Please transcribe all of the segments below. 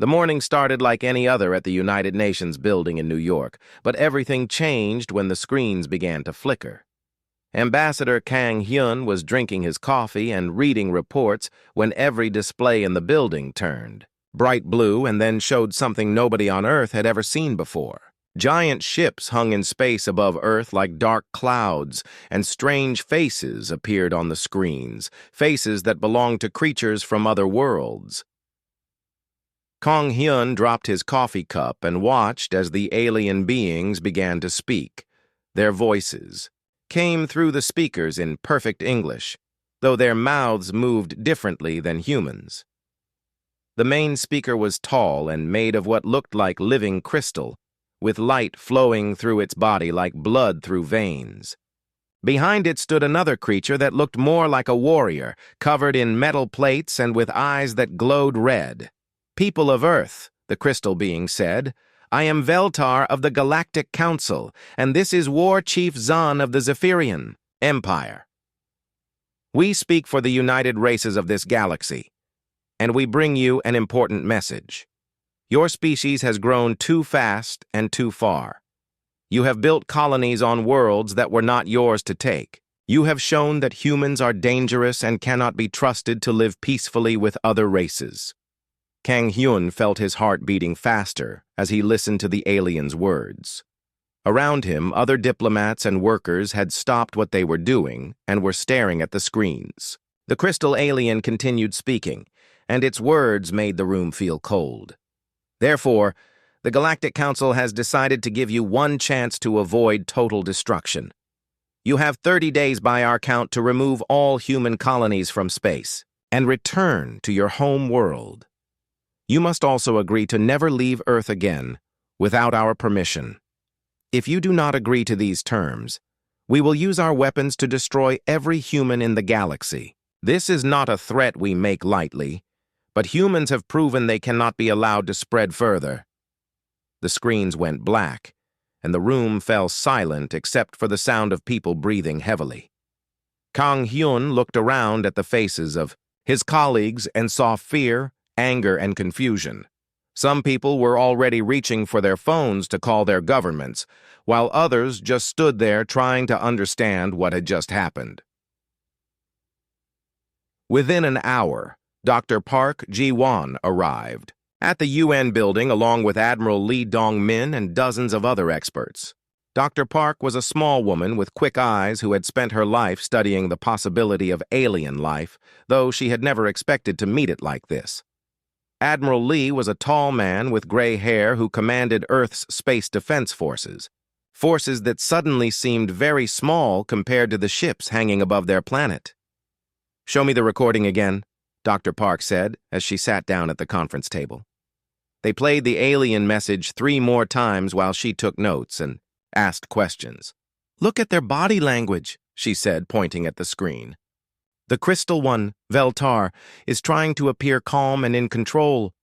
The morning started like any other at the United Nations building in New York, but everything changed when the screens began to flicker. Ambassador Kang Hyun was drinking his coffee and reading reports when every display in the building turned bright blue and then showed something nobody on Earth had ever seen before. Giant ships hung in space above Earth like dark clouds, and strange faces appeared on the screens, faces that belonged to creatures from other worlds. Kang Hyun dropped his coffee cup and watched as the alien beings began to speak. Their voices came through the speakers in perfect English, though their mouths moved differently than humans. The main speaker was tall and made of what looked like living crystal, with light flowing through its body like blood through veins. Behind it stood another creature that looked more like a warrior, covered in metal plates and with eyes that glowed red. "People of Earth," the crystal being said, "I am Veltar of the Galactic Council, and this is War Chief Zahn of the Zephyrian Empire. We speak for the united races of this galaxy, and we bring you an important message. Your species has grown too fast and too far. You have built colonies on worlds that were not yours to take. You have shown that humans are dangerous and cannot be trusted to live peacefully with other races." Kang Hyun felt his heart beating faster as he listened to the alien's words. Around him, other diplomats and workers had stopped what they were doing and were staring at the screens. The crystal alien continued speaking, and its words made the room feel cold. "Therefore, the Galactic Council has decided to give you one chance to avoid total destruction. You have 30 days by our count to remove all human colonies from space and return to your home world. You must also agree to never leave Earth again without our permission. If you do not agree to these terms, we will use our weapons to destroy every human in the galaxy. This is not a threat we make lightly, but humans have proven they cannot be allowed to spread further." The screens went black, and the room fell silent except for the sound of people breathing heavily. Kang Hyun looked around at the faces of his colleagues and saw fear, anger, and confusion. Some people were already reaching for their phones to call their governments, while others just stood there trying to understand what had just happened. Within an hour, Dr. Park Ji-won arrived at the UN building along with Admiral Lee Dong-min and dozens of other experts. Dr. Park was a small woman with quick eyes who had spent her life studying the possibility of alien life, though she had never expected to meet it like this. Admiral Lee was a tall man with gray hair who commanded Earth's space defense forces, forces that suddenly seemed very small compared to the ships hanging above their planet. "Show me the recording again," Dr. Park said as she sat down at the conference table. They played the alien message 3 more times while she took notes and asked questions. "Look at their body language," she said, pointing at the screen. "The crystal one, Veltar, is trying to appear calm and in control,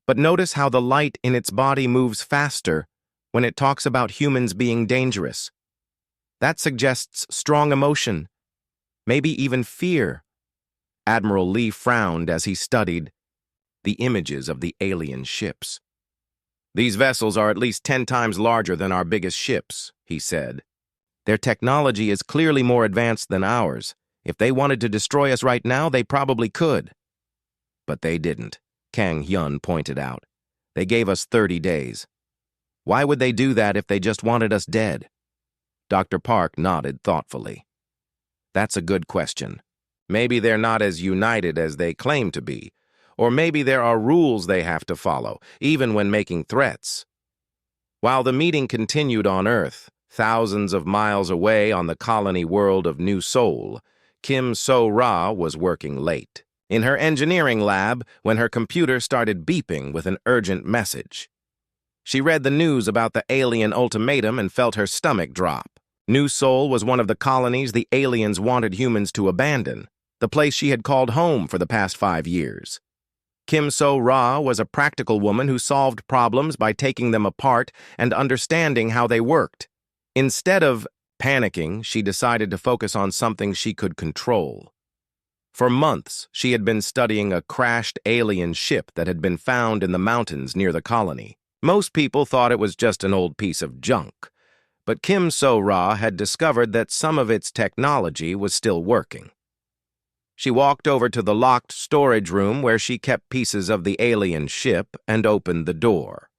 but notice how the light in its body moves faster when it talks about humans being dangerous. That suggests strong emotion, maybe even fear." Admiral Lee frowned as he studied the images of the alien ships. "These vessels are at least 10 times larger than our biggest ships," he said. "Their technology is clearly more advanced than ours. If they wanted to destroy us right now, they probably could." "But they didn't," Kang Hyun pointed out. "They gave us 30 days. Why would they do that if they just wanted us dead?" Dr. Park nodded thoughtfully. "That's a good question. Maybe they're not as united as they claim to be, or maybe there are rules they have to follow, even when making threats." While the meeting continued on Earth, thousands of miles away on the colony world of New Seoul, Kim So-ra was working late in her engineering lab when her computer started beeping with an urgent message. She read the news about the alien ultimatum and felt her stomach drop. New Seoul was one of the colonies the aliens wanted humans to abandon, the place she had called home for the past 5 years. Kim So-ra was a practical woman who solved problems by taking them apart and understanding how they worked. Instead of panicking, she decided to focus on something she could control. For months, she had been studying a crashed alien ship that had been found in the mountains near the colony. Most people thought it was just an old piece of junk, but Kim So-ra had discovered that some of its technology was still working. She walked over to the locked storage room where she kept pieces of the alien ship and opened the door.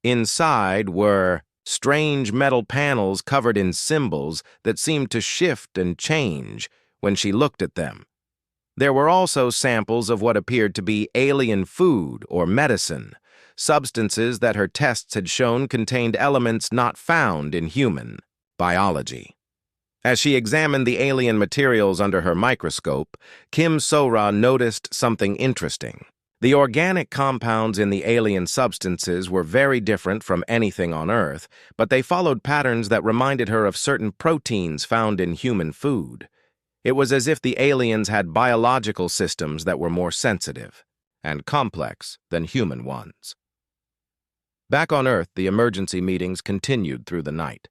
Inside were strange metal panels covered in symbols that seemed to shift and change when she looked at them. There were also samples of what appeared to be alien food or medicine, substances that her tests had shown contained elements not found in human biology. As she examined the alien materials under her microscope, Kim So-ra noticed something interesting. The organic compounds in the alien substances were very different from anything on Earth, but they followed patterns that reminded her of certain proteins found in human food. It was as if the aliens had biological systems that were more sensitive and complex than human ones. Back on Earth, the emergency meetings continued through the night.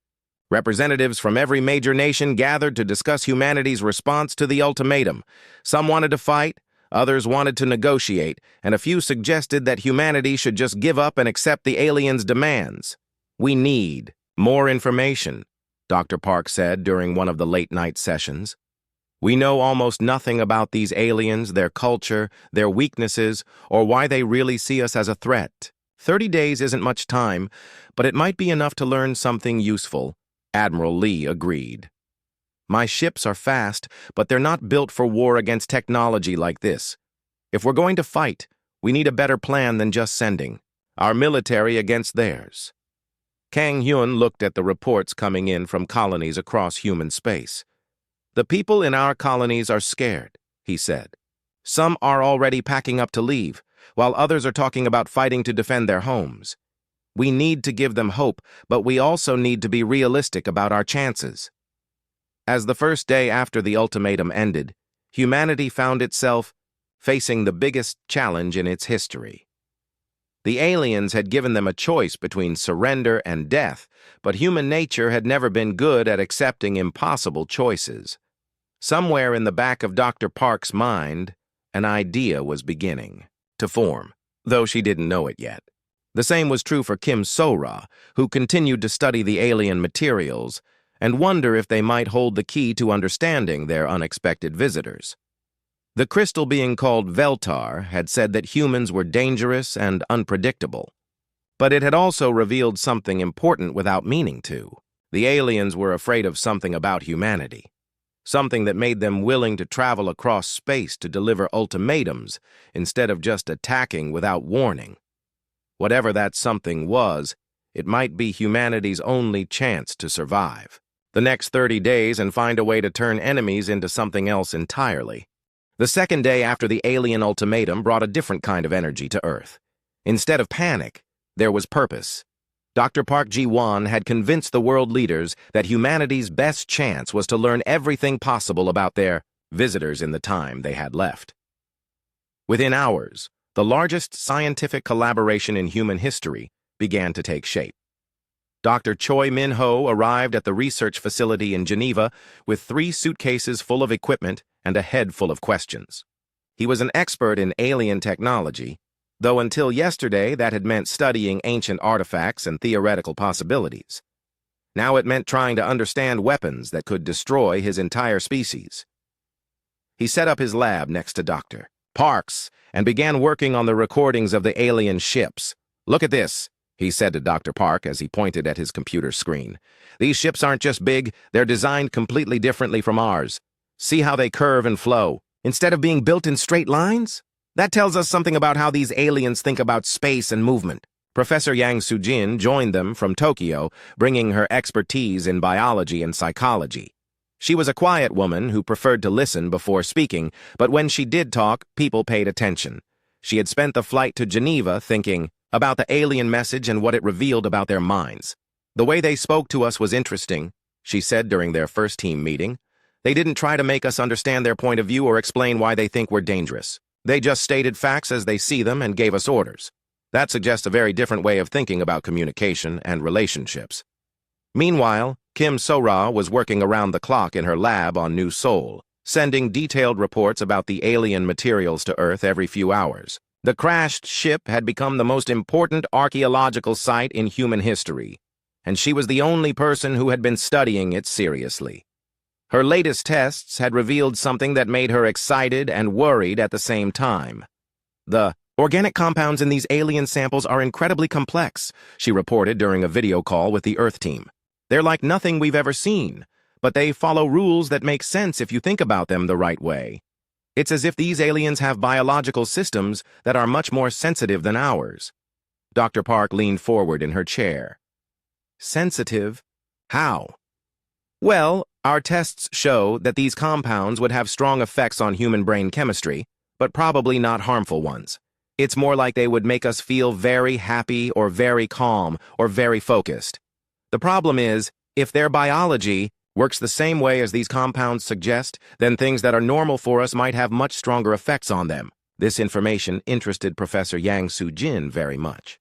Representatives from every major nation gathered to discuss humanity's response to the ultimatum. Some wanted to fight, others wanted to negotiate, and a few suggested that humanity should just give up and accept the aliens' demands. "We need more information," Dr. Park said during one of the late-night sessions. "We know almost nothing about these aliens, their culture, their weaknesses, or why they really see us as a threat. 30 days isn't much time, but it might be enough to learn something useful." Admiral Lee agreed. "My ships are fast, but they're not built for war against technology like this. If we're going to fight, we need a better plan than just sending our military against theirs." Kang Hyun looked at the reports coming in from colonies across human space. "The people in our colonies are scared," he said. "Some are already packing up to leave, while others are talking about fighting to defend their homes. We need to give them hope, but we also need to be realistic about our chances." As the first day after the ultimatum ended, humanity found itself facing the biggest challenge in its history. The aliens had given them a choice between surrender and death, but human nature had never been good at accepting impossible choices. Somewhere in the back of Dr. Park's mind, an idea was beginning to form, though she didn't know it yet. The same was true for Kim So-ra, who continued to study the alien materials and wonder if they might hold the key to understanding their unexpected visitors. The crystal being called Veltar had said that humans were dangerous and unpredictable, but it had also revealed something important without meaning to. The aliens were afraid of something about humanity, something that made them willing to travel across space to deliver ultimatums instead of just attacking without warning. Whatever that something was, it might be humanity's only chance to survive the next 30 days and find a way to turn enemies into something else entirely. The second day after the alien ultimatum brought a different kind of energy to Earth. Instead of panic, there was purpose. Dr. Park Ji-won had convinced the world leaders that humanity's best chance was to learn everything possible about their visitors in the time they had left. Within hours, the largest scientific collaboration in human history began to take shape. Dr. Choi Min-ho arrived at the research facility in Geneva with 3 suitcases full of equipment and a head full of questions. He was an expert in alien technology, though until yesterday that had meant studying ancient artifacts and theoretical possibilities. Now it meant trying to understand weapons that could destroy his entire species. He set up his lab next to Dr. Park's and began working on the recordings of the alien ships. "Look at this," he said to Dr. Park as he pointed at his computer screen. "These ships aren't just big, they're designed completely differently from ours. See how they curve and flow, instead of being built in straight lines? That tells us something about how these aliens think about space and movement." Professor Yang Soo-jin joined them from Tokyo, bringing her expertise in biology and psychology. She was a quiet woman who preferred to listen before speaking, but when she did talk, people paid attention. She had spent the flight to Geneva thinking about the alien message and what it revealed about their minds. "The way they spoke to us was interesting," she said during their first team meeting. "They didn't try to make us understand their point of view or explain why they think we're dangerous. They just stated facts as they see them and gave us orders. That suggests a very different way of thinking about communication and relationships." Meanwhile, Kim So-ra was working around the clock in her lab on New Seoul. sending detailed reports about the alien materials to Earth every few hours. The crashed ship had become the most important archaeological site in human history, and she was the only person who had been studying it seriously. Her latest tests had revealed something that made her excited and worried at the same time. The organic compounds in these alien samples are incredibly complex, she reported during a video call with the Earth team. They're like nothing we've ever seen, but they follow rules that make sense if you think about them the right way. It's as if these aliens have biological systems that are much more sensitive than ours. Dr. Park leaned forward in her chair. Sensitive? How? Well, our tests show that these compounds would have strong effects on human brain chemistry, but probably not harmful ones. It's more like they would make us feel very happy or very calm or very focused. The problem is, if their biology works the same way as these compounds suggest, then things that are normal for us might have much stronger effects on them. This information interested Professor Yang Soo-jin very much.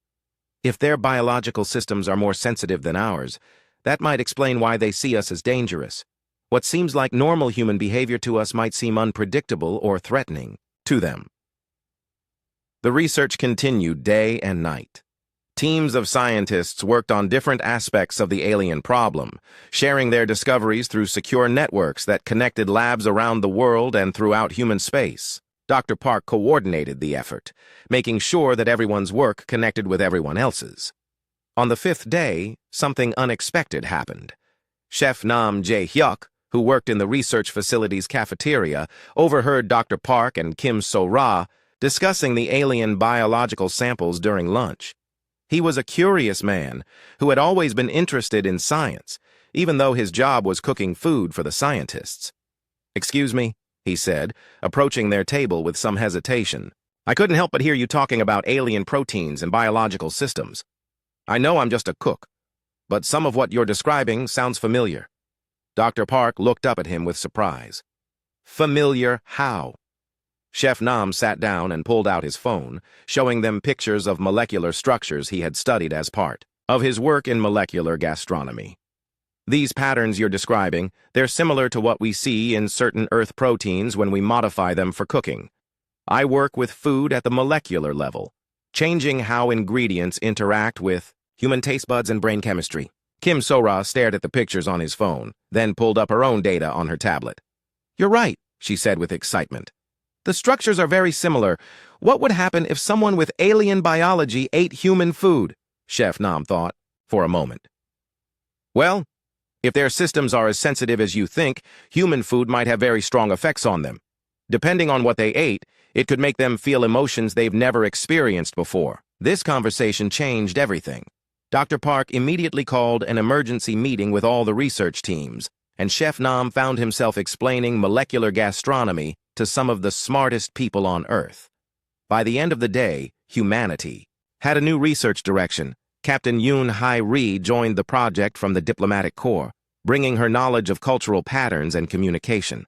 If their biological systems are more sensitive than ours, that might explain why they see us as dangerous. What seems like normal human behavior to us might seem unpredictable or threatening to them. The research continued day and night. Teams of scientists worked on different aspects of the alien problem, sharing their discoveries through secure networks that connected labs around the world and throughout human space. Dr. Park coordinated the effort, making sure that everyone's work connected with everyone else's. On the 5th day, something unexpected happened. Chef Nam Jae-hyuk, who worked in the research facility's cafeteria, overheard Dr. Park and Kim So-ra discussing the alien biological samples during lunch. He was a curious man who had always been interested in science, even though his job was cooking food for the scientists. "Excuse me," he said, approaching their table with some hesitation. "I couldn't help but hear you talking about alien proteins and biological systems. I know I'm just a cook, but some of what you're describing sounds familiar." Dr. Park looked up at him with surprise. "Familiar how?" Chef Nam sat down and pulled out his phone, showing them pictures of molecular structures he had studied as part of his work in molecular gastronomy. "These patterns you're describing, they're similar to what we see in certain Earth proteins when we modify them for cooking. I work with food at the molecular level, changing how ingredients interact with human taste buds and brain chemistry." Kim So-ra stared at the pictures on his phone, then pulled up her own data on her tablet. "You're right," she said with excitement. "The structures are very similar. What would happen if someone with alien biology ate human food?" Chef Nam thought for a moment. "Well, if their systems are as sensitive as you think, human food might have very strong effects on them. Depending on what they ate, it could make them feel emotions they've never experienced before." This conversation changed everything. Dr. Park immediately called an emergency meeting with all the research teams, and Chef Nam found himself explaining molecular gastronomy to some of the smartest people on Earth. By the end of the day, humanity had a new research direction. Captain Yoon Hai-ri joined the project from the Diplomatic Corps, bringing her knowledge of cultural patterns and communication.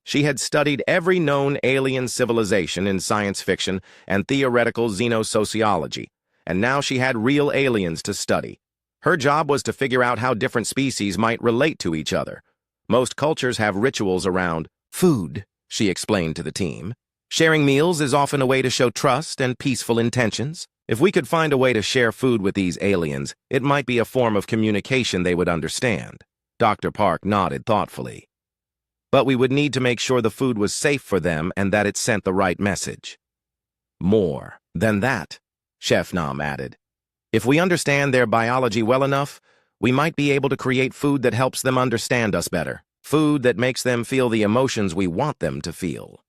She had studied every known alien civilization in science fiction and theoretical xenosociology, and now she had real aliens to study. Her job was to figure out how different species might relate to each other. Most cultures have rituals around food, she explained to the team. Sharing meals is often a way to show trust and peaceful intentions. If we could find a way to share food with these aliens, it might be a form of communication they would understand. Dr. Park nodded thoughtfully. But we would need to make sure the food was safe for them and that it sent the right message. More than that, Chef Nam added. If we understand their biology well enough, we might be able to create food that helps them understand us better. Food that makes them feel the emotions we want them to feel.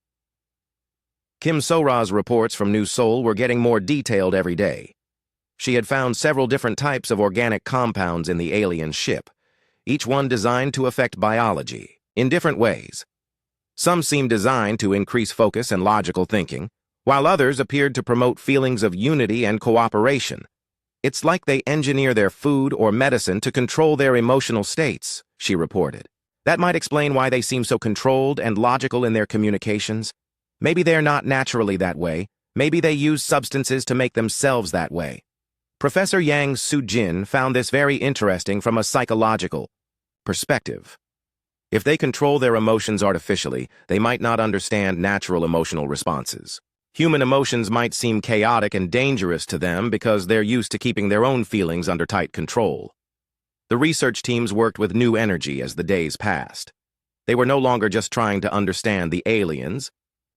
Kim So-ra's reports from New Seoul were getting more detailed every day. She had found several different types of organic compounds in the alien ship, each one designed to affect biology in different ways. Some seemed designed to increase focus and logical thinking, while others appeared to promote feelings of unity and cooperation. "It's like they engineer their food or medicine to control their emotional states," she reported. "That might explain why they seem so controlled and logical in their communications. Maybe they're not naturally that way. Maybe they use substances to make themselves that way." Professor Yang Soo-jin found this very interesting from a psychological perspective. If they control their emotions artificially, they might not understand natural emotional responses. Human emotions might seem chaotic and dangerous to them because they're used to keeping their own feelings under tight control. The research teams worked with new energy as the days passed. They were no longer just trying to understand the aliens.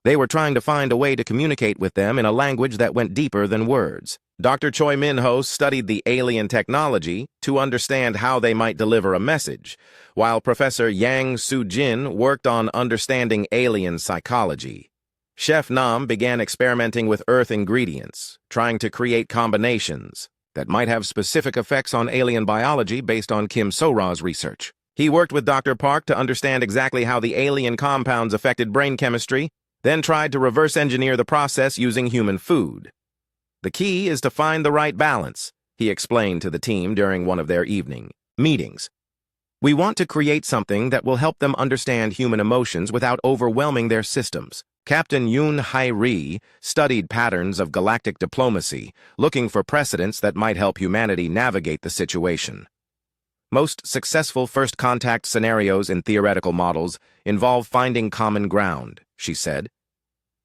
They were trying to find a way to communicate with them in a language that went deeper than words. Dr. Choi Min-ho studied the alien technology to understand how they might deliver a message, while Professor Yang Soo-jin worked on understanding alien psychology. Chef Nam began experimenting with Earth ingredients, trying to create combinations that might have specific effects on alien biology based on Kim So-ra's research. He worked with Dr. Park to understand exactly how the alien compounds affected brain chemistry, then tried to reverse engineer the process using human food. The key is to find the right balance, he explained to the team during one of their evening meetings. We want to create something that will help them understand human emotions without overwhelming their systems. Captain Yoon Hai-ri studied patterns of galactic diplomacy, looking for precedents that might help humanity navigate the situation. Most successful first contact scenarios in theoretical models involve finding common ground, she said.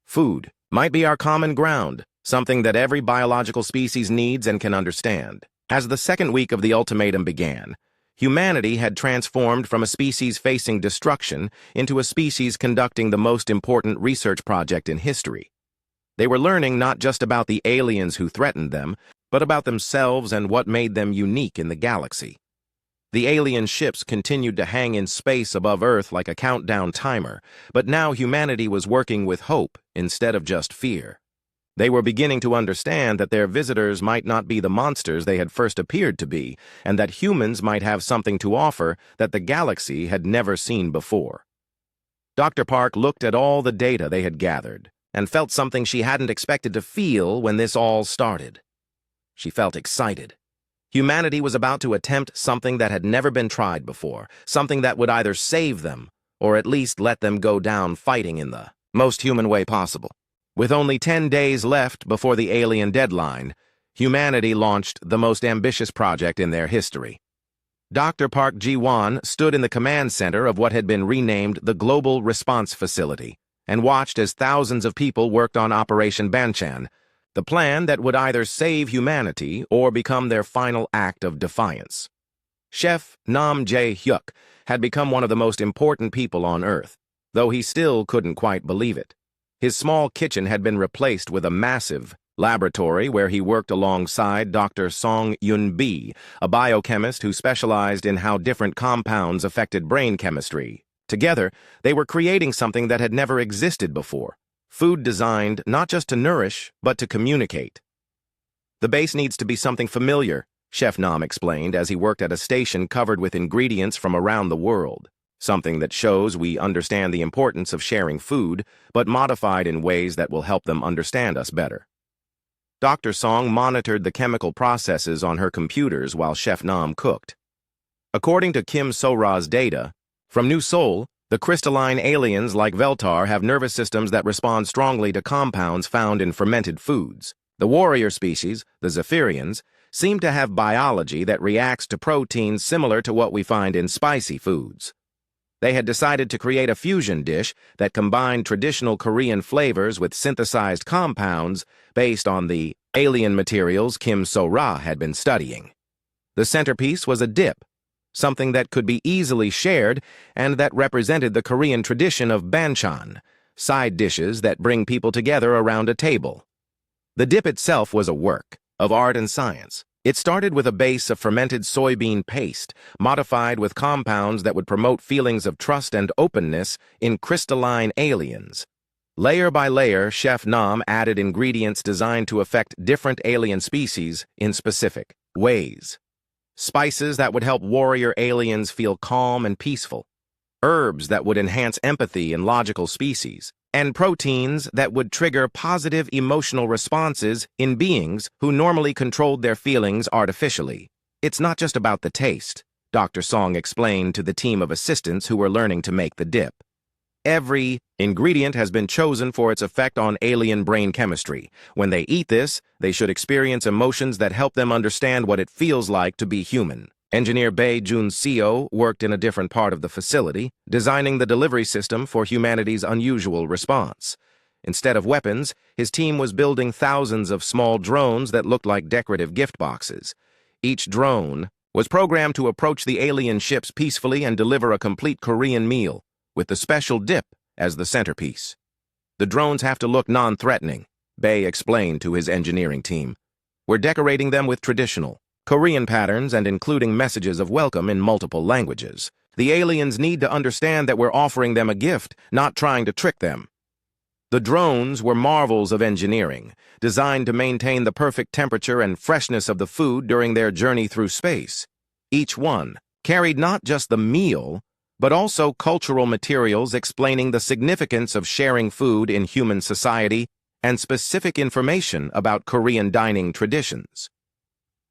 Food might be our common ground, something that every biological species needs and can understand. As the second week of the ultimatum began, humanity had transformed from a species facing destruction into a species conducting the most important research project in history. They were learning not just about the aliens who threatened them, but about themselves and what made them unique in the galaxy. The alien ships continued to hang in space above Earth like a countdown timer, but now humanity was working with hope instead of just fear. They were beginning to understand that their visitors might not be the monsters they had first appeared to be, and that humans might have something to offer that the galaxy had never seen before. Dr. Park looked at all the data they had gathered and felt something she hadn't expected to feel when this all started. She felt excited. Humanity was about to attempt something that had never been tried before, something that would either save them or at least let them go down fighting in the most human way possible. With only 10 days left before the alien deadline, humanity launched the most ambitious project in their history. Dr. Park Ji-won stood in the command center of what had been renamed the Global Response Facility and watched as thousands of people worked on Operation Banchan, the plan that would either save humanity or become their final act of defiance. Chef Nam Jae-hyuk had become one of the most important people on Earth, though he still couldn't quite believe it. His small kitchen had been replaced with a massive laboratory where he worked alongside Dr. Song Yun-bi, a biochemist who specialized in how different compounds affected brain chemistry. Together, they were creating something that had never existed before. Food designed not just to nourish, but to communicate. The base needs to be something familiar, Chef Nam explained as he worked at a station covered with ingredients from around the world. Something that shows we understand the importance of sharing food, but modified in ways that will help them understand us better. Dr. Song monitored the chemical processes on her computers while Chef Nam cooked. According to Kim So-ra's data, from New Seoul, the crystalline aliens like Veltar have nervous systems that respond strongly to compounds found in fermented foods. The warrior species, the Zephyrians, seem to have biology that reacts to proteins similar to what we find in spicy foods. They had decided to create a fusion dish that combined traditional Korean flavors with synthesized compounds based on the alien materials Kim So-ra had been studying. The centerpiece was a dip, something that could be easily shared and that represented the Korean tradition of banchan, side dishes that bring people together around a table. The dip itself was a work of art and science. It started with a base of fermented soybean paste, modified with compounds that would promote feelings of trust and openness in crystalline aliens. Layer by layer, Chef Nam added ingredients designed to affect different alien species in specific ways. Spices that would help warrior aliens feel calm and peaceful, herbs that would enhance empathy in logical species, and proteins that would trigger positive emotional responses in beings who normally controlled their feelings artificially. It's not just about the taste, Dr. Song explained to the team of assistants who were learning to make the dip. Every ingredient has been chosen for its effect on alien brain chemistry. When they eat this, they should experience emotions that help them understand what it feels like to be human. Engineer Bae Jun-seo worked in a different part of the facility, designing the delivery system for humanity's unusual response. Instead of weapons, his team was building thousands of small drones that looked like decorative gift boxes. Each drone was programmed to approach the alien ships peacefully and deliver a complete Korean meal, with the special dip as the centerpiece. The drones have to look non-threatening, Bae explained to his engineering team. We're decorating them with traditional Korean patterns and including messages of welcome in multiple languages. The aliens need to understand that we're offering them a gift, not trying to trick them. The drones were marvels of engineering, designed to maintain the perfect temperature and freshness of the food during their journey through space. Each one carried not just the meal, but also cultural materials explaining the significance of sharing food in human society and specific information about Korean dining traditions.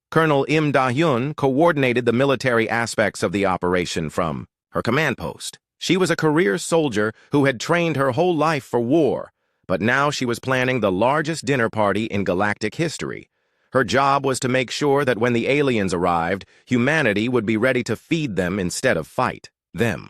Colonel Im Da-hyun coordinated the military aspects of the operation from her command post. She was a career soldier who had trained her whole life for war, but now she was planning the largest dinner party in galactic history. Her job was to make sure that when the aliens arrived, humanity would be ready to feed them instead of fight them.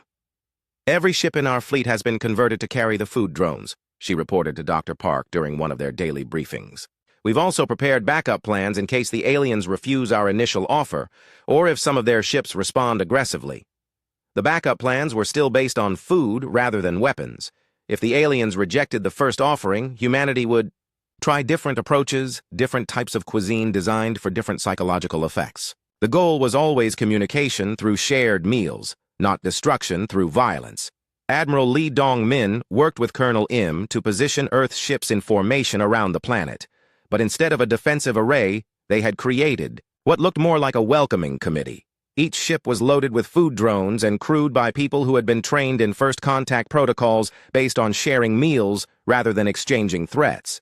Every ship in our fleet has been converted to carry the food drones, she reported to Dr. Park during one of their daily briefings. We've also prepared backup plans in case the aliens refuse our initial offer, or if some of their ships respond aggressively. The backup plans were still based on food rather than weapons. If the aliens rejected the first offering, humanity would try different approaches, different types of cuisine designed for different psychological effects. The goal was always communication through shared meals, not destruction through violence. Admiral Lee Dong-min worked with Colonel Im to position Earth's ships in formation around the planet. But instead of a defensive array, they had created what looked more like a welcoming committee. Each ship was loaded with food drones and crewed by people who had been trained in first contact protocols based on sharing meals rather than exchanging threats.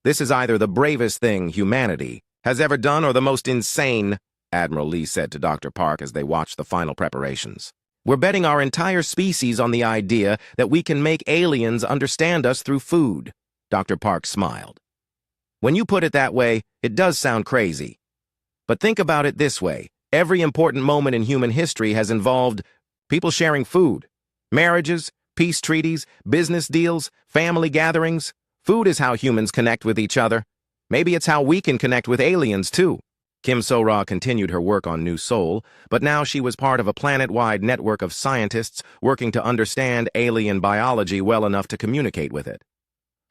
This is either the bravest thing humanity has ever done or the most insane, Admiral Lee said to Dr. Park as they watched the final preparations. We're betting our entire species on the idea that we can make aliens understand us through food, Dr. Park smiled. When you put it that way, it does sound crazy. But think about it this way. Every important moment in human history has involved people sharing food. Marriages, peace treaties, business deals, family gatherings. Food is how humans connect with each other. Maybe it's how we can connect with aliens, too. Kim So-ra continued her work on New Seoul, but now she was part of a planet-wide network of scientists working to understand alien biology well enough to communicate with it.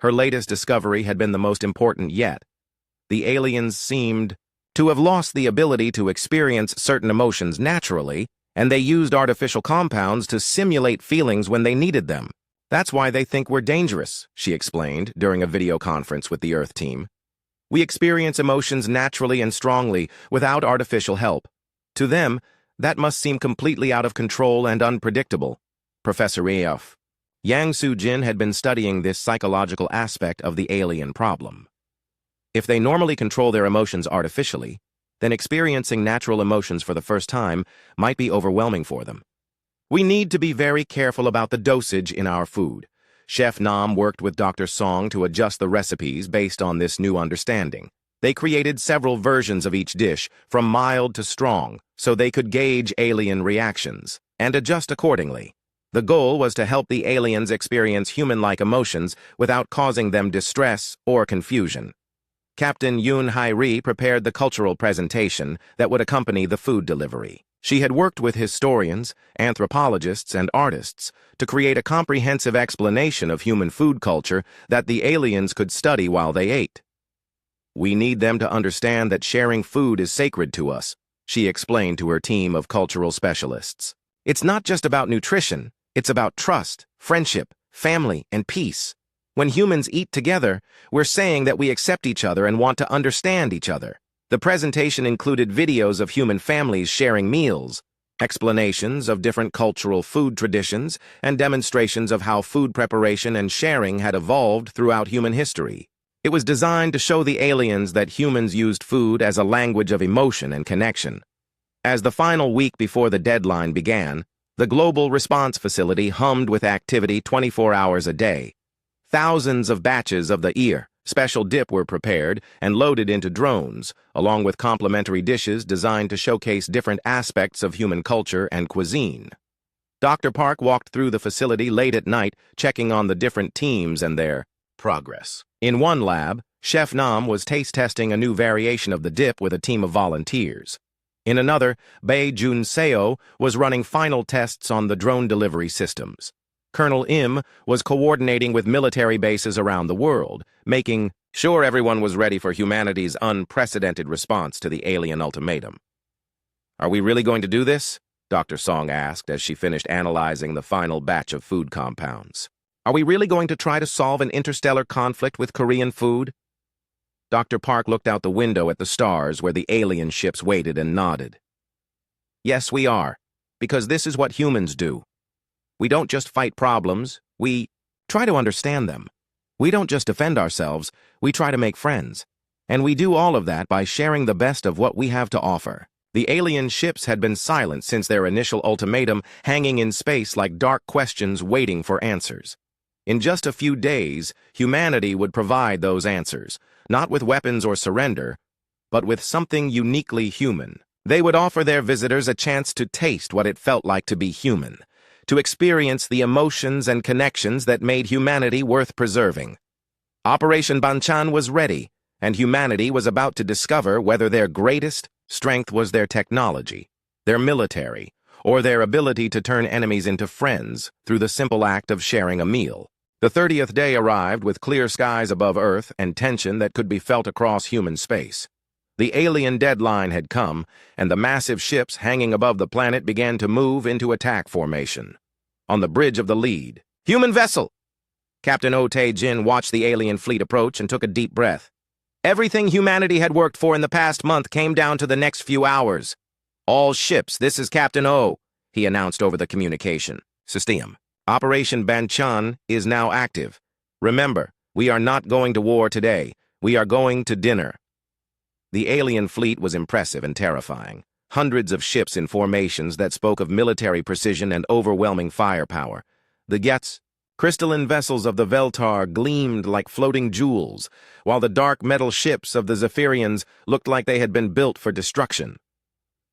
Her latest discovery had been the most important yet. The aliens seemed to have lost the ability to experience certain emotions naturally, and they used artificial compounds to simulate feelings when they needed them. That's why they think we're dangerous, she explained during a video conference with the Earth team. We experience emotions naturally and strongly, without artificial help. To them, that must seem completely out of control and unpredictable. Professor E.F. Yang Soo-jin had been studying this psychological aspect of the alien problem. If they normally control their emotions artificially, then experiencing natural emotions for the first time might be overwhelming for them. We need to be very careful about the dosage in our food. Chef Nam worked with Dr. Song to adjust the recipes based on this new understanding. They created several versions of each dish, from mild to strong, so they could gauge alien reactions and adjust accordingly. The goal was to help the aliens experience human-like emotions without causing them distress or confusion. Captain Yoon Hai-ri prepared the cultural presentation that would accompany the food delivery. She had worked with historians, anthropologists, and artists to create a comprehensive explanation of human food culture that the aliens could study while they ate. We need them to understand that sharing food is sacred to us, she explained to her team of cultural specialists. It's not just about nutrition, it's about trust, friendship, family, and peace. When humans eat together, we're saying that we accept each other and want to understand each other. The presentation included videos of human families sharing meals, explanations of different cultural food traditions, and demonstrations of how food preparation and sharing had evolved throughout human history. It was designed to show the aliens that humans used food as a language of emotion and connection. As the final week before the deadline began, the Global Response Facility hummed with activity 24 hours a day. Thousands of batches of the Special dip were prepared and loaded into drones, along with complimentary dishes designed to showcase different aspects of human culture and cuisine. Dr. Park walked through the facility late at night, checking on the different teams and their progress. In one lab, Chef Nam was taste testing a new variation of the dip with a team of volunteers. In another, Bei Jun-seo was running final tests on the drone delivery systems. Colonel Im was coordinating with military bases around the world, making sure everyone was ready for humanity's unprecedented response to the alien ultimatum. "Are we really going to do this?" Dr. Song asked as she finished analyzing the final batch of food compounds. "Are we really going to try to solve an interstellar conflict with Korean food?" Dr. Park looked out the window at the stars where the alien ships waited and nodded. "Yes, we are, because this is what humans do. We don't just fight problems, we try to understand them. We don't just defend ourselves, we try to make friends. And we do all of that by sharing the best of what we have to offer." The alien ships had been silent since their initial ultimatum, hanging in space like dark questions waiting for answers. In just a few days, humanity would provide those answers, not with weapons or surrender, but with something uniquely human. They would offer their visitors a chance to taste what it felt like to be human, to experience the emotions and connections that made humanity worth preserving. Operation Banchan was ready, and humanity was about to discover whether their greatest strength was their technology, their military, or their ability to turn enemies into friends through the simple act of sharing a meal. The 30th day arrived with clear skies above Earth and tension that could be felt across human space. The alien deadline had come, and the massive ships hanging above the planet began to move into attack formation. On the bridge of the lead, "Human vessel!" Captain Oh Tae-jin watched the alien fleet approach and took a deep breath. Everything humanity had worked for in the past month came down to the next few hours. "All ships, this is Captain Oh," he announced over the communication system. "Operation Banchan is now active. Remember, we are not going to war today. We are going to dinner." The alien fleet was impressive and terrifying. Hundreds of ships in formations that spoke of military precision and overwhelming firepower. The Gets, crystalline vessels of the Veltar gleamed like floating jewels, while the dark metal ships of the Zephyrians looked like they had been built for destruction.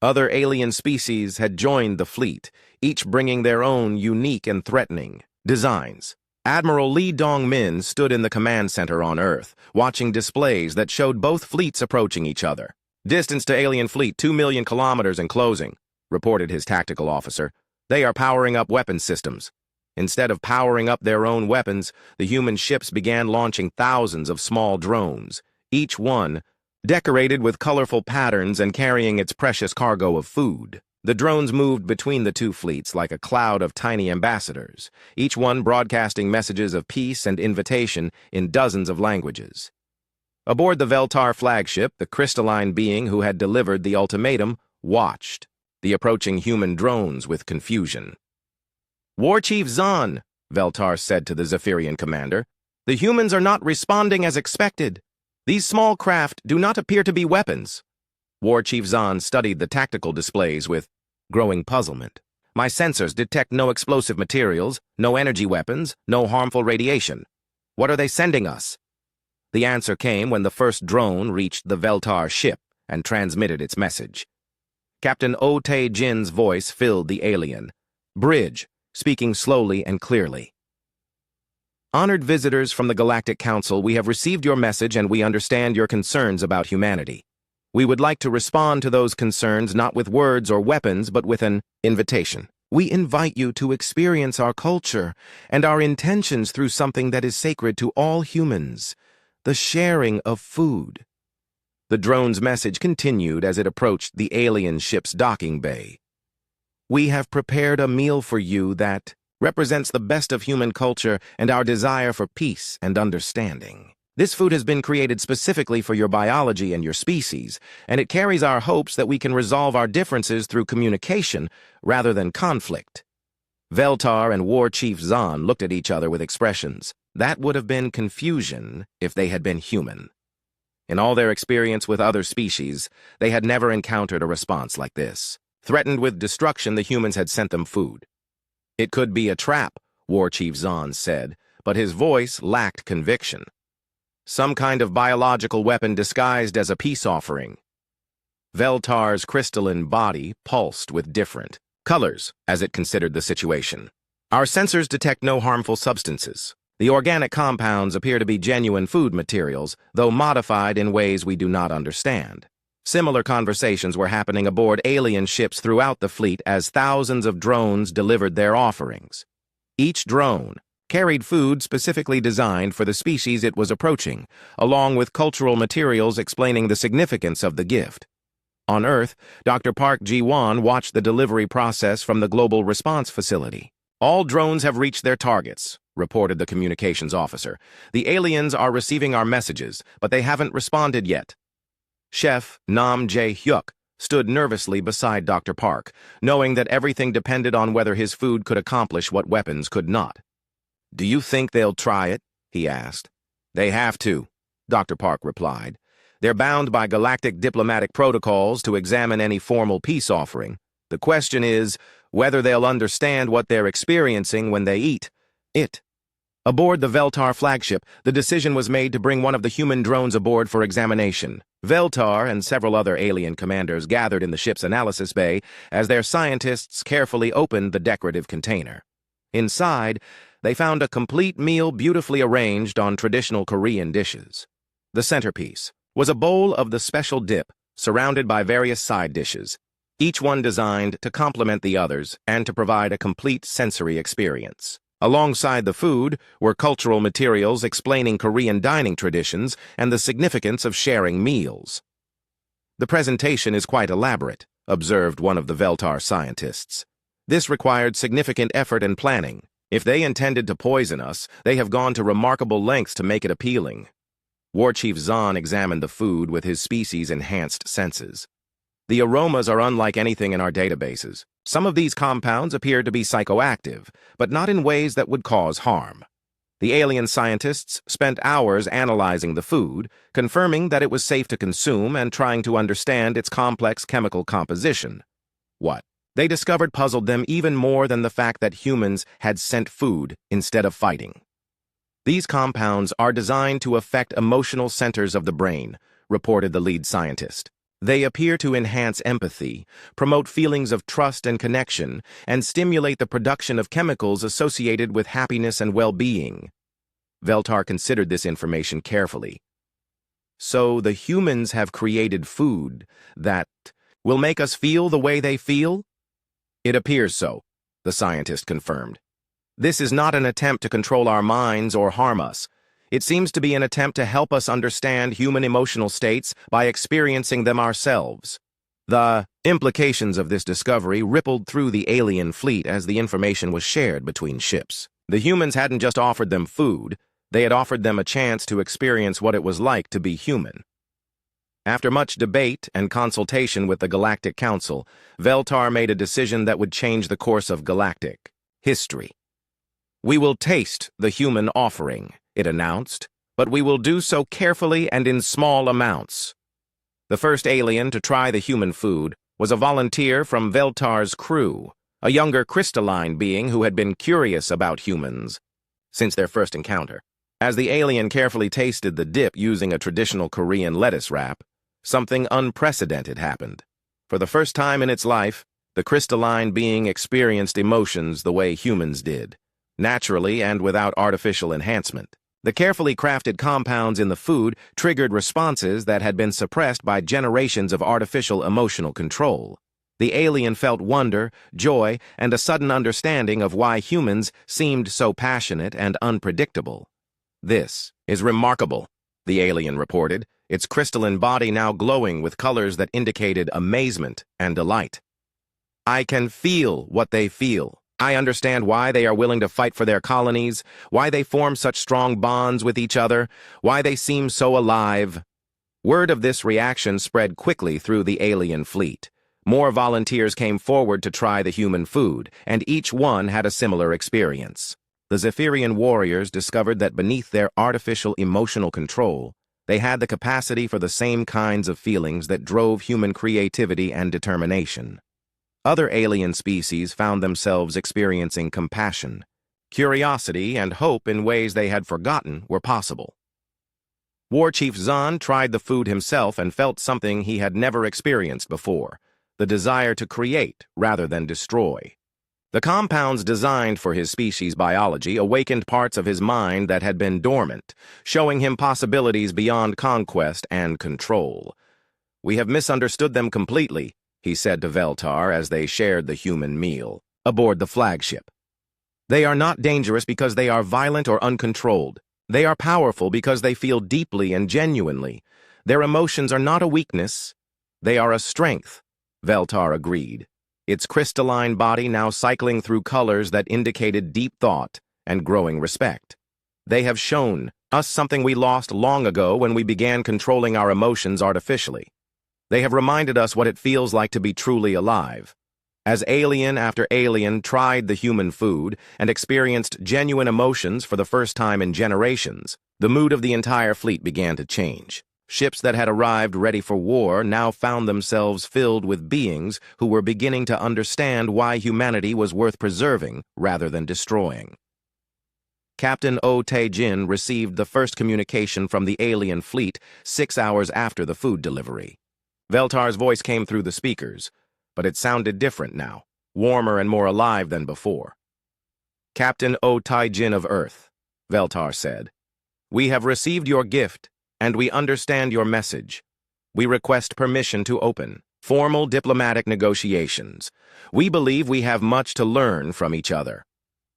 Other alien species had joined the fleet, each bringing their own unique and threatening designs. Admiral Lee Dong-min stood in the command center on Earth, watching displays that showed both fleets approaching each other. "Distance to alien fleet 2 million kilometers and closing," reported his tactical officer. "They are powering up weapon systems." Instead of powering up their own weapons, the human ships began launching thousands of small drones, each one decorated with colorful patterns and carrying its precious cargo of food. The drones moved between the two fleets like a cloud of tiny ambassadors, each one broadcasting messages of peace and invitation in dozens of languages. Aboard the Veltar flagship, the crystalline being who had delivered the ultimatum watched the approaching human drones with confusion. "War Chief Zahn," Veltar said to the Zephyrian commander, "the humans are not responding as expected. These small craft do not appear to be weapons." War Chief Zahn studied the tactical displays with growing puzzlement. "My sensors detect no explosive materials, no energy weapons, no harmful radiation. What are they sending us?" The answer came when the first drone reached the Veltar ship and transmitted its message. Captain Oh Tae-jin's voice filled the alien. "Bridge," speaking slowly and clearly. "Honored visitors from the Galactic Council, we have received your message and we understand your concerns about humanity. We would like to respond to those concerns not with words or weapons, but with an invitation. We invite you to experience our culture and our intentions through something that is sacred to all humans, the sharing of food." The drone's message continued as it approached the alien ship's docking bay. "We have prepared a meal for you that represents the best of human culture and our desire for peace and understanding. This food has been created specifically for your biology and your species, and it carries our hopes that we can resolve our differences through communication rather than conflict." Veltar and War Chief Zahn looked at each other with expressions that would have been confusion if they had been human. In all their experience with other species, they had never encountered a response like this. Threatened with destruction, the humans had sent them food. "It could be a trap," War Chief Zahn said, but his voice lacked conviction. some kind of biological weapon disguised as a peace offering. Veltar's crystalline body pulsed with different colors as it considered the situation. Our sensors detect no harmful substances. The organic compounds appear to be genuine food materials, though modified in ways we do not understand. Similar conversations were happening aboard alien ships throughout the fleet as thousands of drones delivered their offerings. Each drone carried food specifically designed for the species it was approaching, along with cultural materials explaining the significance of the gift. On Earth, Dr. Park Ji-won watched the delivery process from the Global Response Facility. "All drones have reached their targets," reported the communications officer. "The aliens are receiving our messages, but they haven't responded yet." Chef Nam Jae-hyuk stood nervously beside Dr. Park, knowing that everything depended on whether his food could accomplish what weapons could not. "Do you think they'll try it?" he asked. "They have to," Dr. Park replied. "They're bound by galactic diplomatic protocols to examine any formal peace offering. The question is whether they'll understand what they're experiencing when they eat it." Aboard the Veltar flagship, the decision was made to bring one of the human drones aboard for examination. Veltar and several other alien commanders gathered in the ship's analysis bay as their scientists carefully opened the decorative container. Inside, they found a complete meal beautifully arranged on traditional Korean dishes. The centerpiece was a bowl of the special dip, surrounded by various side dishes, each one designed to complement the others and to provide a complete sensory experience. Alongside the food were cultural materials explaining Korean dining traditions and the significance of sharing meals. "The presentation is quite elaborate," observed one of the Veltar scientists. "This required significant effort and planning. If they intended to poison us, they have gone to remarkable lengths to make it appealing." War Chief Zahn examined the food with his species-enhanced senses. "The aromas are unlike anything in our databases. Some of these compounds appear to be psychoactive, but not in ways that would cause harm." The alien scientists spent hours analyzing the food, confirming that it was safe to consume and trying to understand its complex chemical composition. What they discovered puzzled them even more than the fact that humans had sent food instead of fighting. "These compounds are designed to affect emotional centers of the brain," reported the lead scientist. "They appear to enhance empathy, promote feelings of trust and connection, and stimulate the production of chemicals associated with happiness and well-being." Veltar considered this information carefully. "So the humans have created food that will make us feel the way they feel?" "It appears so," the scientist confirmed. "This is not an attempt to control our minds or harm us. It seems to be an attempt to help us understand human emotional states by experiencing them ourselves." The implications of this discovery rippled through the alien fleet as the information was shared between ships. The humans hadn't just offered them food, they had offered them a chance to experience what it was like to be human. After much debate and consultation with the Galactic Council, Veltar made a decision that would change the course of galactic history. "We will taste the human offering," it announced, "but we will do so carefully and in small amounts." The first alien to try the human food was a volunteer from Veltar's crew, a younger crystalline being who had been curious about humans since their first encounter. As the alien carefully tasted the dip using a traditional Korean lettuce wrap, something unprecedented happened. For the first time in its life, the crystalline being experienced emotions the way humans did, naturally and without artificial enhancement. The carefully crafted compounds in the food triggered responses that had been suppressed by generations of artificial emotional control. The alien felt wonder, joy, and a sudden understanding of why humans seemed so passionate and unpredictable. "This is remarkable," the alien reported, its crystalline body now glowing with colors that indicated amazement and delight. "I can feel what they feel. I understand why they are willing to fight for their colonies, why they form such strong bonds with each other, why they seem so alive." Word of this reaction spread quickly through the alien fleet. More volunteers came forward to try the human food, and each one had a similar experience. The Zephyrian warriors discovered that beneath their artificial emotional control, they had the capacity for the same kinds of feelings that drove human creativity and determination. Other alien species found themselves experiencing compassion, curiosity, and hope in ways they had forgotten were possible. War Chief Zahn tried the food himself and felt something he had never experienced before, the desire to create rather than destroy. The compounds designed for his species' biology awakened parts of his mind that had been dormant, showing him possibilities beyond conquest and control. "We have misunderstood them completely," he said to Veltar as they shared the human meal, aboard the flagship. "They are not dangerous because they are violent or uncontrolled. They are powerful because they feel deeply and genuinely. Their emotions are not a weakness. They are a strength," Veltar agreed, its crystalline body now cycling through colors that indicated deep thought and growing respect. "They have shown us something we lost long ago when we began controlling our emotions artificially. They have reminded us what it feels like to be truly alive." As alien after alien tried the human food and experienced genuine emotions for the first time in generations, the mood of the entire fleet began to change. Ships that had arrived ready for war now found themselves filled with beings who were beginning to understand why humanity was worth preserving rather than destroying. Captain O Tae-jin received the first communication from the alien fleet 6 hours after the food delivery. Veltar's voice came through the speakers, but it sounded different now, warmer and more alive than before. "Captain O Tae-jin of Earth," Veltar said, "we have received your gift, and we understand your message. We request permission to open formal diplomatic negotiations. We believe we have much to learn from each other."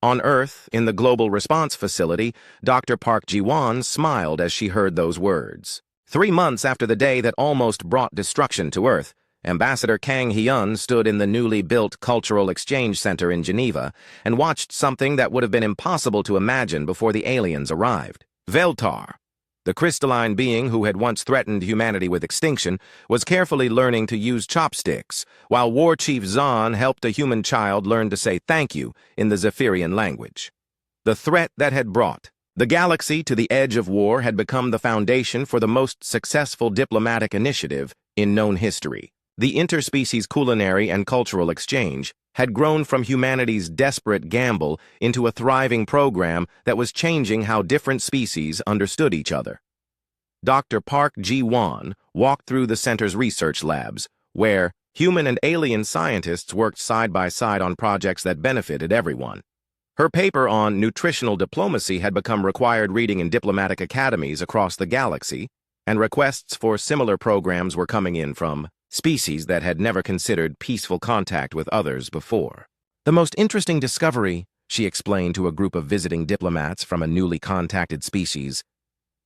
On Earth, in the Global Response Facility, Dr. Park Ji-won smiled as she heard those words. 3 months after the day that almost brought destruction to Earth, Ambassador Kang Hyun stood in the newly built Cultural Exchange Center in Geneva and watched something that would have been impossible to imagine before the aliens arrived. Veltar, the crystalline being who had once threatened humanity with extinction, was carefully learning to use chopsticks, while War Chief Zahn helped a human child learn to say thank you in the Zephyrian language. The threat that had brought the galaxy to the edge of war had become the foundation for the most successful diplomatic initiative in known history. The interspecies culinary and cultural exchange had grown from humanity's desperate gamble into a thriving program that was changing how different species understood each other. Dr. Park Ji-won walked through the center's research labs, where human and alien scientists worked side by side on projects that benefited everyone. Her paper on nutritional diplomacy had become required reading in diplomatic academies across the galaxy, and requests for similar programs were coming in from species that had never considered peaceful contact with others before. "The most interesting discovery," she explained to a group of visiting diplomats from a newly contacted species,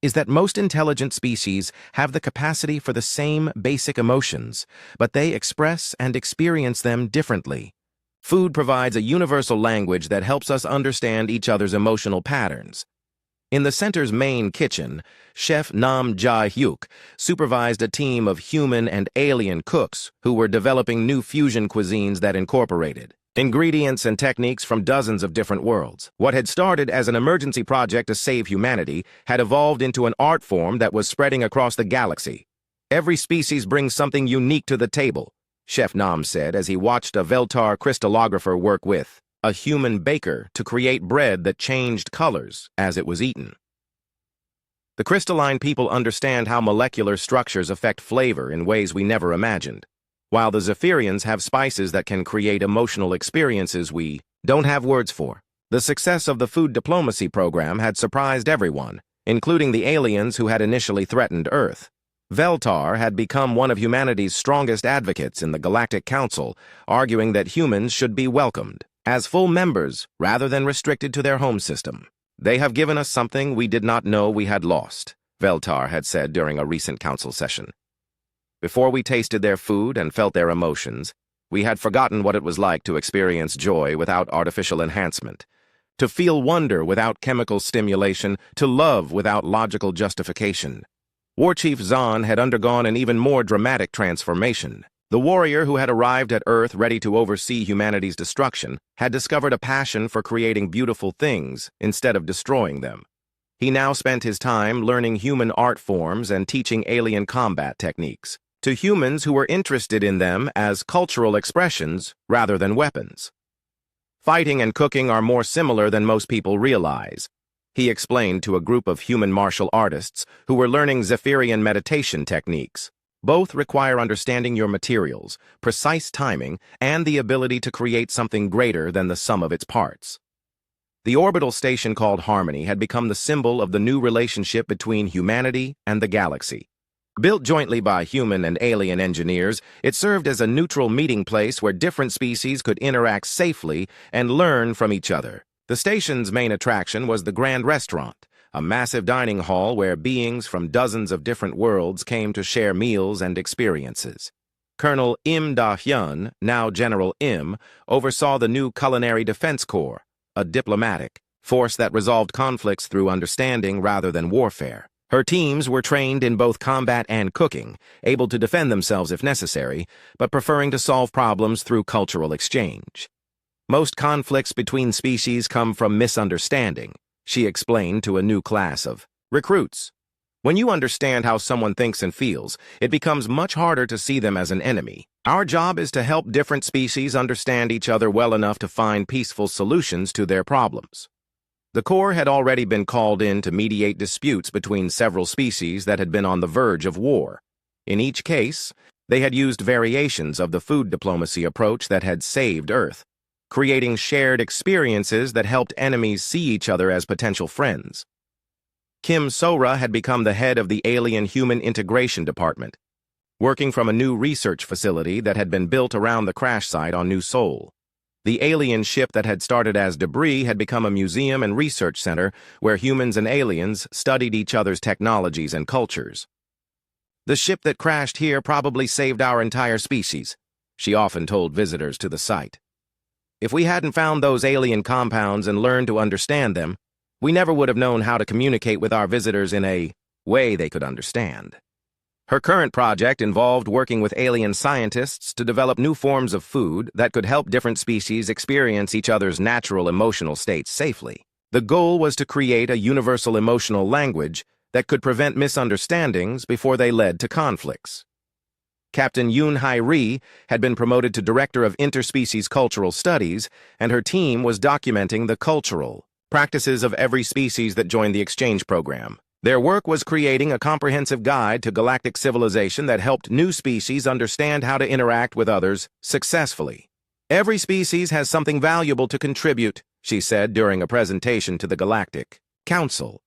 "is that most intelligent species have the capacity for the same basic emotions, but they express and experience them differently. Food provides a universal language that helps us understand each other's emotional patterns." In the center's main kitchen, Chef Nam Ja-hyuk supervised a team of human and alien cooks who were developing new fusion cuisines that incorporated ingredients and techniques from dozens of different worlds. What had started as an emergency project to save humanity had evolved into an art form that was spreading across the galaxy. "Every species brings something unique to the table," Chef Nam said as he watched a Veltar crystallographer work with a human baker to create bread that changed colors as it was eaten. "The crystalline people understand how molecular structures affect flavor in ways we never imagined, while the Zephyrians have spices that can create emotional experiences we don't have words for." The success of the food diplomacy program had surprised everyone, including the aliens who had initially threatened Earth. Veltar had become one of humanity's strongest advocates in the Galactic Council, arguing that humans should be welcomed as full members rather than restricted to their home system. "They have given us something we did not know we had lost," Veltar had said during a recent council session. "Before we tasted their food and felt their emotions, we had forgotten what it was like to experience joy without artificial enhancement, to feel wonder without chemical stimulation, to love without logical justification." War Chief Zahn had undergone an even more dramatic transformation. The warrior who had arrived at Earth ready to oversee humanity's destruction had discovered a passion for creating beautiful things instead of destroying them. He now spent his time learning human art forms and teaching alien combat techniques to humans who were interested in them as cultural expressions rather than weapons. "Fighting and cooking are more similar than most people realize," he explained to a group of human martial artists who were learning Zephyrian meditation techniques. Both require understanding your materials, precise timing, and the ability to create something greater than the sum of its parts. The orbital station called Harmony had become the symbol of the new relationship between humanity and the galaxy. Built jointly by human and alien engineers, it served as a neutral meeting place where different species could interact safely and learn from each other. The station's main attraction was the Grand Restaurant, a massive dining hall where beings from dozens of different worlds came to share meals and experiences. Colonel Im Da-hyun, now General Im, oversaw the new Culinary Defense Corps, a diplomatic force that resolved conflicts through understanding rather than warfare. Her teams were trained in both combat and cooking, able to defend themselves if necessary, but preferring to solve problems through cultural exchange. Most conflicts between species come from misunderstanding, she explained to a new class of recruits. When you understand how someone thinks and feels, it becomes much harder to see them as an enemy. Our job is to help different species understand each other well enough to find peaceful solutions to their problems. The Corps had already been called in to mediate disputes between several species that had been on the verge of war. In each case, they had used variations of the food diplomacy approach that had saved Earth, creating shared experiences that helped enemies see each other as potential friends. Kim Sora had become the head of the Alien-Human Integration Department, working from a new research facility that had been built around the crash site on New Seoul. The alien ship that had started as debris had become a museum and research center where humans and aliens studied each other's technologies and cultures. The ship that crashed here probably saved our entire species, she often told visitors to the site. If we hadn't found those alien compounds and learned to understand them, we never would have known how to communicate with our visitors in a way they could understand. Her current project involved working with alien scientists to develop new forms of food that could help different species experience each other's natural emotional states safely. The goal was to create a universal emotional language that could prevent misunderstandings before they led to conflicts. Captain Yoon Hai-ri had been promoted to Director of Interspecies Cultural Studies, and her team was documenting the cultural practices of every species that joined the exchange program. Their work was creating a comprehensive guide to galactic civilization that helped new species understand how to interact with others successfully. Every species has something valuable to contribute, she said during a presentation to the Galactic Council.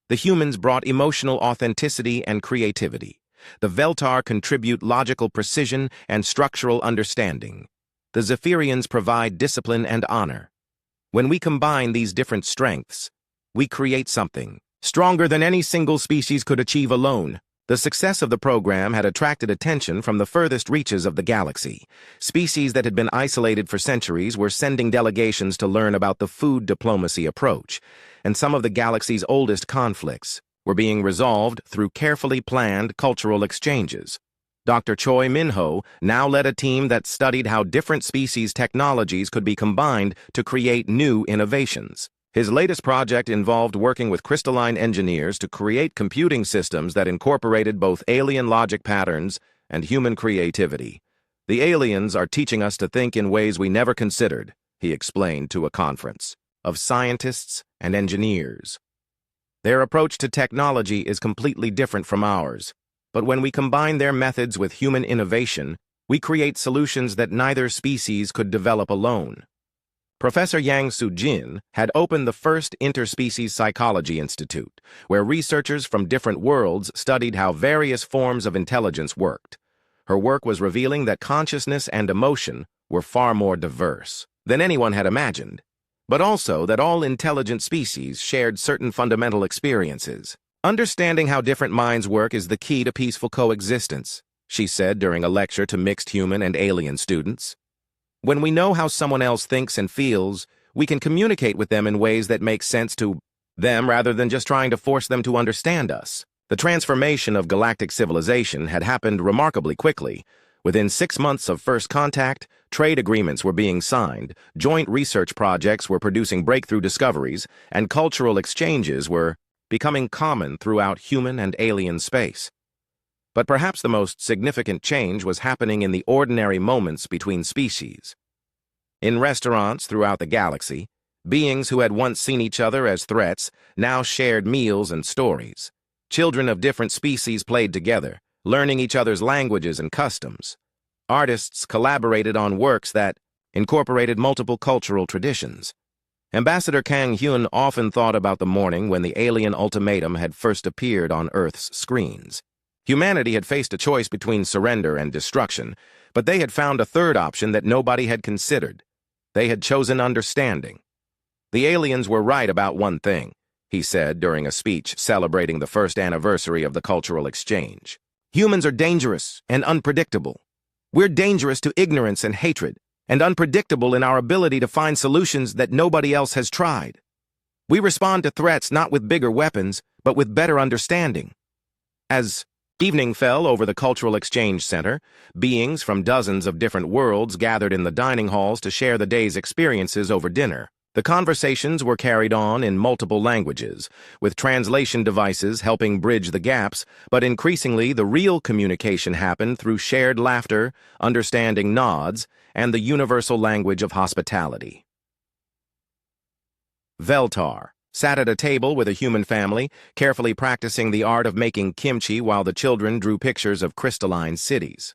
The humans brought emotional authenticity and creativity. The Veltar contribute logical precision and structural understanding. The Zephyrians provide discipline and honor. When we combine these different strengths, we create something stronger than any single species could achieve alone. The success of the program had attracted attention from the furthest reaches of the galaxy. Species that had been isolated for centuries were sending delegations to learn about the food diplomacy approach, and some of the galaxy's oldest conflicts were being resolved through carefully planned cultural exchanges. Dr. Choi Min-ho now led a team that studied how different species' technologies could be combined to create new innovations. His latest project involved working with crystalline engineers to create computing systems that incorporated both alien logic patterns and human creativity. The aliens are teaching us to think in ways we never considered, he explained to a conference of scientists and engineers. Their approach to technology is completely different from ours, but when we combine their methods with human innovation, we create solutions that neither species could develop alone. Professor Yang Soo-jin had opened the first Interspecies Psychology Institute, where researchers from different worlds studied how various forms of intelligence worked. Her work was revealing that consciousness and emotion were far more diverse than anyone had imagined, but also that all intelligent species shared certain fundamental experiences. Understanding how different minds work is the key to peaceful coexistence, she said during a lecture to mixed human and alien students. When we know how someone else thinks and feels, we can communicate with them in ways that make sense to them rather than just trying to force them to understand us. The transformation of galactic civilization had happened remarkably quickly. Within 6 months of first contact, trade agreements were being signed, joint research projects were producing breakthrough discoveries, and cultural exchanges were becoming common throughout human and alien space. But perhaps the most significant change was happening in the ordinary moments between species. In restaurants throughout the galaxy, Beings who had once seen each other as threats now shared meals and stories. Children of different species played together, learning each other's languages and customs. Artists collaborated on works that incorporated multiple cultural traditions. Ambassador Kang Hyun often thought about the morning when the alien ultimatum had first appeared on Earth's screens. Humanity had faced a choice between surrender and destruction, but they had found a third option that nobody had considered. They had chosen understanding. The aliens were right about one thing, he said during a speech celebrating the first anniversary of the cultural exchange. Humans are dangerous and unpredictable. We're dangerous to ignorance and hatred, and unpredictable in our ability to find solutions that nobody else has tried. We respond to threats not with bigger weapons, but with better understanding. As evening fell over the Cultural Exchange Center, beings from dozens of different worlds gathered in the dining halls to share the day's experiences over dinner. The conversations were carried on in multiple languages, with translation devices helping bridge the gaps, but increasingly the real communication happened through shared laughter, understanding nods, and the universal language of hospitality. Veltar sat at a table with a human family, carefully practicing the art of making kimchi while the children drew pictures of crystalline cities.